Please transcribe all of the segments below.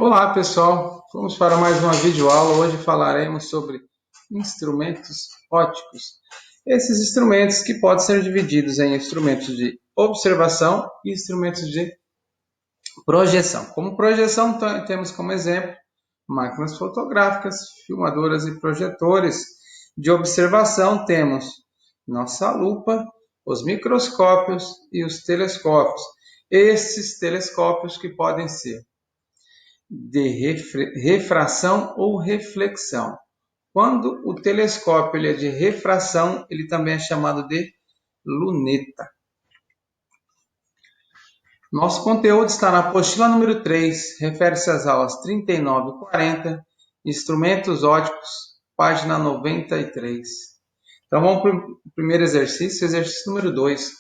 Olá pessoal, vamos para mais uma videoaula. Hoje falaremos sobre instrumentos ópticos. Esses instrumentos que podem ser divididos em instrumentos de observação e instrumentos de projeção. Como projeção, temos como exemplo máquinas fotográficas, filmadoras e projetores. De observação, temos nossa lupa, os microscópios e os telescópios. Esses telescópios que podem ser de refração ou reflexão. Quando o telescópio ele é de refração, ele também é chamado de luneta. Nosso conteúdo está na apostila número 3, refere-se às aulas 39 e 40, instrumentos ópticos, página 93. Então vamos para o primeiro exercício, exercício número 2.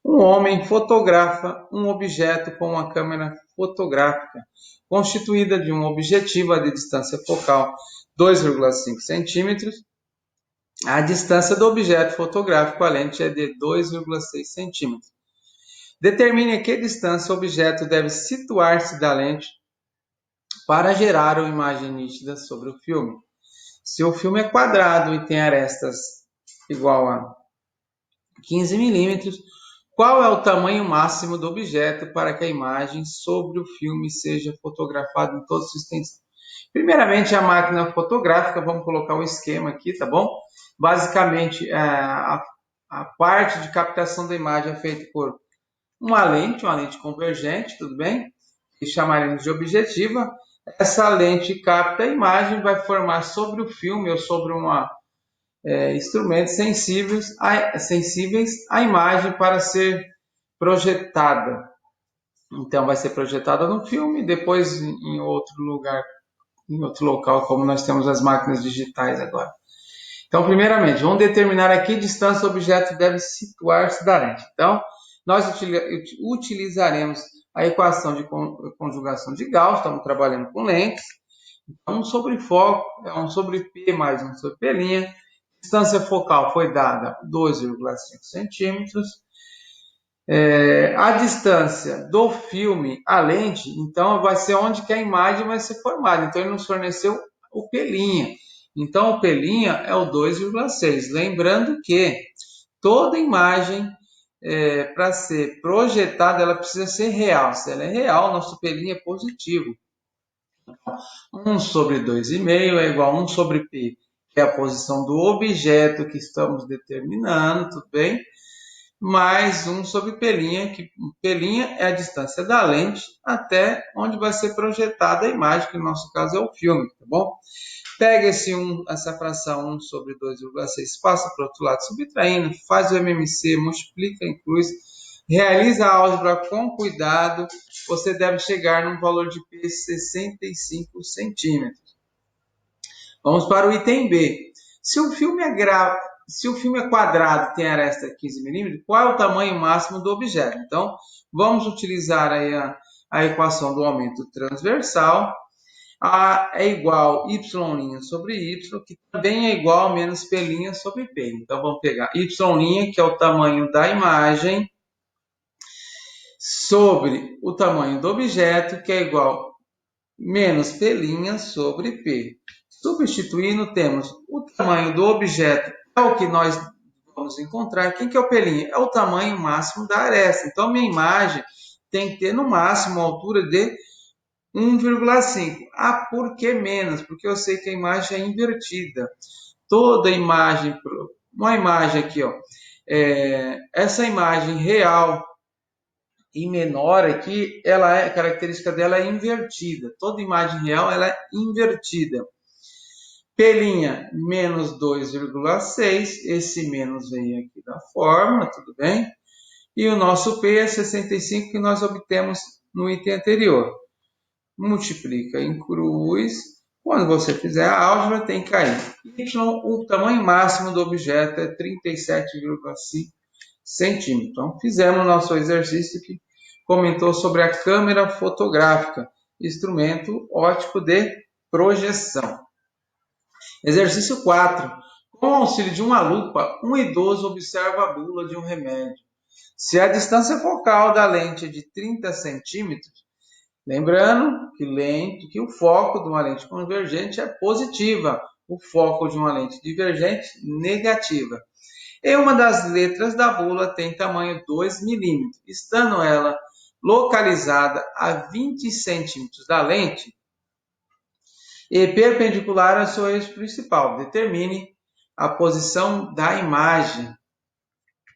Um homem fotografa um objeto com uma câmera fotográfica, constituída de um objetivo de distância focal 2,5 centímetros. A distância do objeto fotográfico, a lente, é de 2,6 centímetros. Determine a que distância o objeto deve situar-se da lente para gerar uma imagem nítida sobre o filme. Se o filme é quadrado e tem arestas igual a 15 milímetros, qual é o tamanho máximo do objeto para que a imagem sobre o filme seja fotografada em toda sua extensão? Primeiramente, a máquina fotográfica, vamos colocar o esquema aqui, tá bom? Basicamente, a parte de captação da imagem é feita por uma lente convergente, tudo bem? Que chamaremos de objetiva. Essa lente capta a imagem, vai formar sobre o filme ou sobre instrumentos sensíveis à imagem para ser projetada. Então, vai ser projetada no filme, depois em outro lugar, em outro local, como nós temos as máquinas digitais agora. Então, primeiramente, vamos determinar a que distância o objeto deve situar-se da lente. Então, nós utilizaremos a equação de conjugação de Gauss, estamos trabalhando com lentes. Então, 1 sobre foco é 1 sobre P mais 1 sobre P'. Distância focal foi dada 2,5 centímetros. A distância do filme à lente, então, vai ser onde que a imagem vai ser formada. Então, ele nos forneceu o P'. Então, o P' é o 2,6. Lembrando que toda imagem, para ser projetada, ela precisa ser real. Se ela é real, nosso P' é positivo. 1 sobre 2,5 é igual a 1 sobre P, que é a posição do objeto que estamos determinando, tudo bem? Mais 1 sobre P', que P' é a distância da lente até onde vai ser projetada a imagem, que no nosso caso é o filme, tá bom? Pega essa fração 1 sobre 2,6, passa para o outro lado subtraindo, faz o MMC, multiplica, inclui, realiza a álgebra com cuidado, você deve chegar num valor de P 65 centímetros. Vamos para o item B. Se o filme é quadrado e tem aresta 15 milímetros, qual é o tamanho máximo do objeto? Então, vamos utilizar aí a equação do aumento transversal. A é igual y' sobre y, que também é igual a menos P' sobre P. Então, vamos pegar y', que é o tamanho da imagem, sobre o tamanho do objeto, que é igual a menos P' sobre P. Substituindo, temos o tamanho do objeto, é o que nós vamos encontrar. Quem que é o P'? É o tamanho máximo da aresta. Então, minha imagem tem que ter no máximo a altura de 1,5. Ah, por que menos? Porque eu sei que a imagem é invertida. Toda imagem, uma imagem aqui, ó, essa imagem real e menor aqui, a característica dela é invertida. Toda imagem real ela é invertida. P' menos 2,6, esse menos veio aqui da fórmula, tudo bem? E o nosso P é 65 que nós obtemos no item anterior. Multiplica em cruz. Quando você fizer a álgebra, tem que cair. Y, o tamanho máximo do objeto é 37,5 centímetros. Então, fizemos o nosso exercício que comentou sobre a câmera fotográfica, instrumento óptico de projeção. Exercício 4. Com o auxílio de uma lupa, um idoso observa a bula de um remédio. Se a distância focal da lente é de 30 centímetros, Lembrando que o foco de uma lente convergente é positiva, o foco de uma lente divergente negativa. E uma das letras da bula tem tamanho 2 milímetros, estando ela localizada a 20 centímetros da lente e perpendicular ao seu eixo principal. Determine a posição da imagem.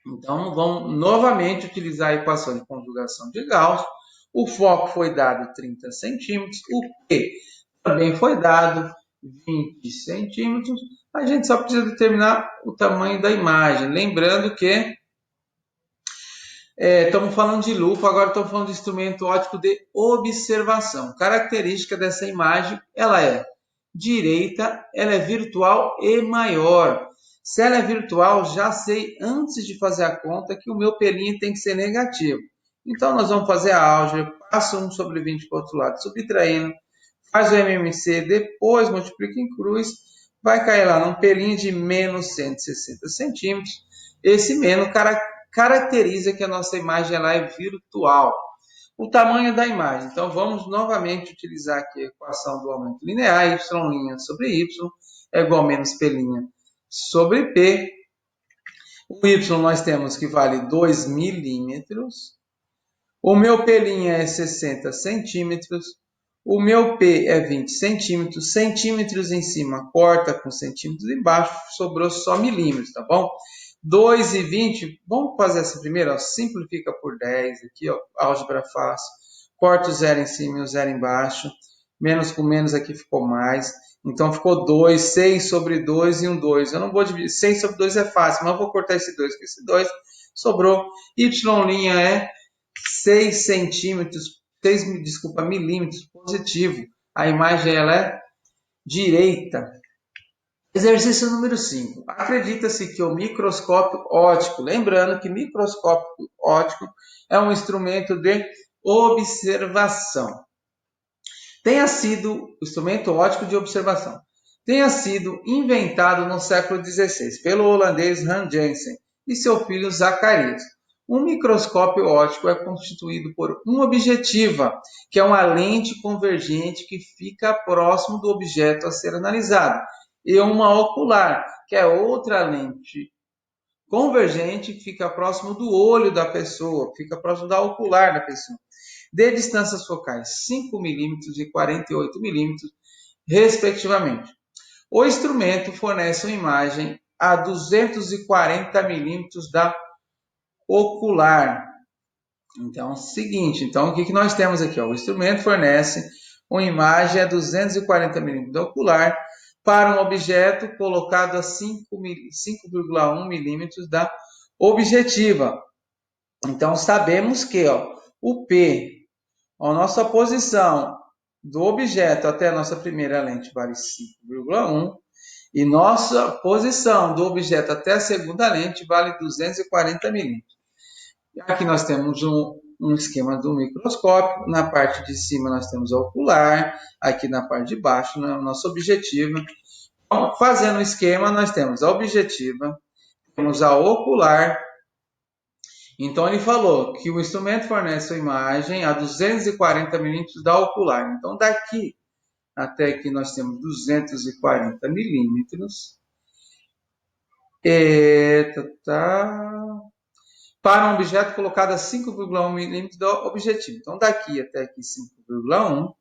Então, vamos novamente utilizar a equação de conjugação de Gauss. O foco foi dado 30 centímetros, o P também foi dado 20 centímetros. A gente só precisa determinar o tamanho da imagem. Lembrando que estamos falando de lupa, agora estamos falando de instrumento óptico de observação. Característica dessa imagem, ela é direita, ela é virtual e maior. Se ela é virtual, já sei antes de fazer a conta que o meu pelinho tem que ser negativo. Então, nós vamos fazer a álgebra, passa 1 sobre 20 para o outro lado, subtraindo, faz o MMC, depois multiplica em cruz, vai cair lá num pelinho de menos 160 centímetros. Esse menos caracteriza que a nossa imagem ela é virtual. O tamanho da imagem. Então, vamos novamente utilizar aqui a equação do aumento linear, y' sobre y é igual a menos p' sobre p. O y nós temos que vale 2 milímetros. O meu p' é 60 centímetros. O meu P é 20 centímetros. Centímetros em cima corta com centímetros embaixo, sobrou só milímetros, tá bom? 2 e 20, vamos fazer essa primeira, ó, simplifica por 10 aqui, ó, álgebra fácil. Corta o zero em cima e o zero embaixo. Menos com menos aqui ficou mais. Então ficou 2, 6 sobre 2 e um 2. Eu não vou dividir, 6 sobre 2 é fácil, mas eu vou cortar esse 2 com esse 2. Sobrou. Y' é 6 centímetros, 6, milímetros positivo. A imagem ela é direita. Exercício número 5. Acredita-se que o microscópio óptico, lembrando que microscópio óptico é um instrumento de observação. Instrumento óptico de observação. Tenha sido inventado no século XVI pelo holandês Hans Janssen e seu filho Zacarias. Um microscópio óptico é constituído por uma objetiva, que é uma lente convergente que fica próximo do objeto a ser analisado, e uma ocular, que é outra lente convergente que fica próximo do olho da pessoa, fica próximo da ocular da pessoa, de distâncias focais 5 milímetros e 48 milímetros, respectivamente. O instrumento fornece uma imagem a 240 milímetros da ocular. Então, é o seguinte, o que nós temos aqui? O instrumento fornece uma imagem a 240 milímetros da ocular para um objeto colocado a 5,1 milímetros da objetiva. Então, sabemos que o P, a nossa posição do objeto até a nossa primeira lente vale 5,1 e nossa posição do objeto até a segunda lente vale 240 milímetros. Aqui nós temos um esquema do microscópio. Na parte de cima nós temos a ocular, aqui na parte de baixo a nossa objetiva. Então, fazendo o esquema, nós temos a objetiva, temos a ocular. Então, ele falou que o instrumento fornece a imagem a 240 milímetros da ocular. Então, daqui até aqui nós temos 240 milímetros. Para um objeto colocado a 5,1 milímetros do objetivo. Então, daqui até aqui 5,1.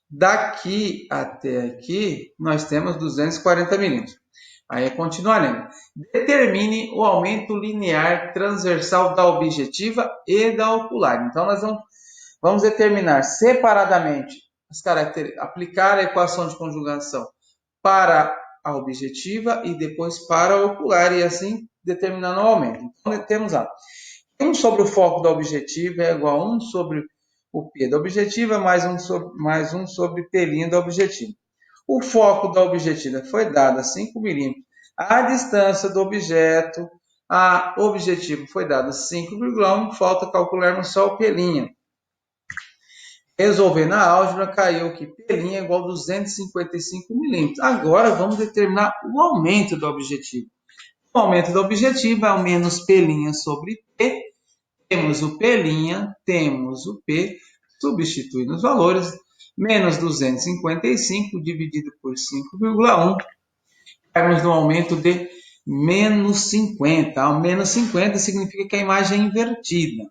Daqui até aqui, nós temos 240 milímetros. Aí, continuaremos. Determine o aumento linear transversal da objetiva e da ocular. Então, nós vamos determinar separadamente as características, aplicar a equação de conjugação para a objetiva e depois para a ocular, e assim determinando o aumento. Então, temos 1 sobre o foco da objetiva é igual a 1 sobre o P da objetiva mais 1 sobre P' da objetiva. O foco da objetiva foi dado a 5 milímetros. A distância do objeto a objetivo foi dada 5,1, falta calcularmos só o P'. Resolver na álgebra, caiu que P' é igual a 255 milímetros. Agora, vamos determinar o aumento do objetivo. O aumento do objetivo é o menos P' sobre P. Temos o P', temos o P. substituindo os valores, menos 255 dividido por 5,1, caímos no aumento de menos 50. O menos 50 significa que a imagem é invertida.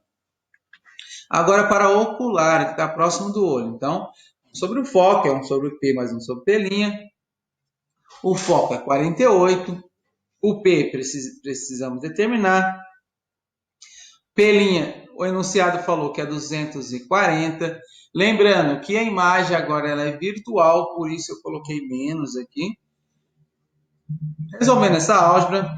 Agora, para o ocular, que está próximo do olho. Então, sobre o foco, é 1 sobre P mais 1 sobre P'. O foco é 48. O P precisamos determinar. P', o enunciado falou que é 240. Lembrando que a imagem agora ela é virtual, por isso eu coloquei menos aqui. Resolvendo essa álgebra,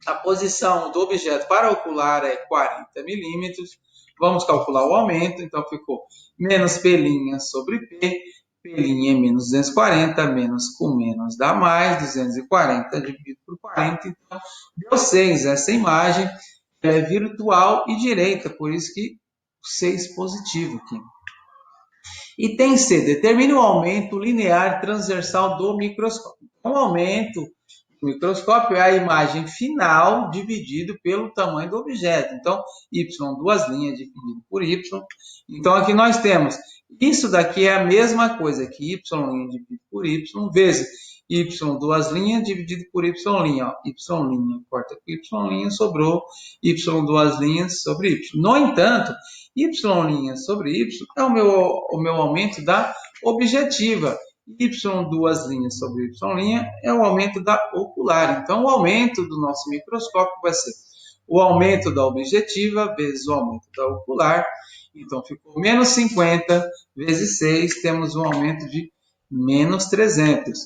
a posição do objeto para ocular é 40 milímetros. Vamos calcular o aumento, então ficou menos P' sobre P. P' é menos 240, menos com menos dá mais, 240 dividido por 40, então deu 6. Essa imagem é virtual e direita, por isso que 6 positivo aqui. Item C, determine o aumento linear transversal do microscópio. O aumento do microscópio é a imagem final dividido pelo tamanho do objeto. Então, y, duas linhas dividido por y. Então, aqui nós temos, isso daqui é a mesma coisa que y dividido por y, vezes y, duas linhas dividido por y'. Ó. Y' corta com y', sobrou y, duas linhas sobre y. No entanto, y' sobre y é o meu aumento da objetiva. Y, duas linhas sobre y' é o aumento da ocular. Então, o aumento do nosso microscópio vai ser o aumento da objetiva vezes o aumento da ocular. Então, ficou menos 50 vezes 6, temos um aumento de menos 300.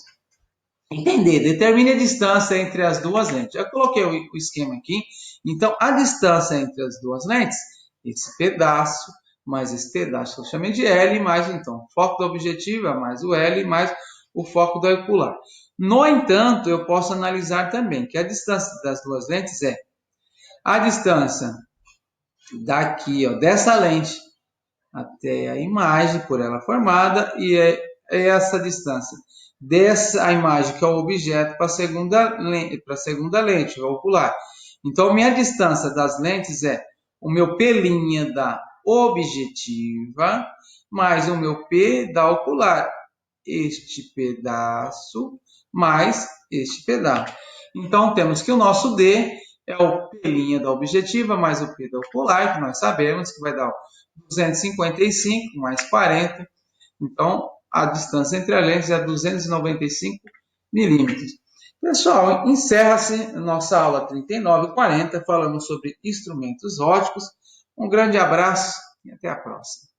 Entender, determine a distância entre as duas lentes. Eu coloquei o esquema aqui. Então, a distância entre as duas lentes, esse pedaço mais esse pedaço que eu chamei de L, mais então foco da objetiva mais o L, mais o foco da ocular. No entanto, eu posso analisar também que a distância das duas lentes é a distância daqui, ó, dessa lente até a imagem por ela formada, e é essa distância dessa imagem, que é o objeto, para a segunda lente ocular. Então, minha distância das lentes é o meu P' da objetiva mais o meu P da ocular. Este pedaço mais este pedaço. Então, temos que o nosso D é o P' da objetiva mais o P da ocular, que nós sabemos que vai dar 255 mais 40. Então, a distância entre as lentes é 295 milímetros. Pessoal, encerra-se nossa aula 39 e 40, falando sobre instrumentos ópticos. Um grande abraço e até a próxima.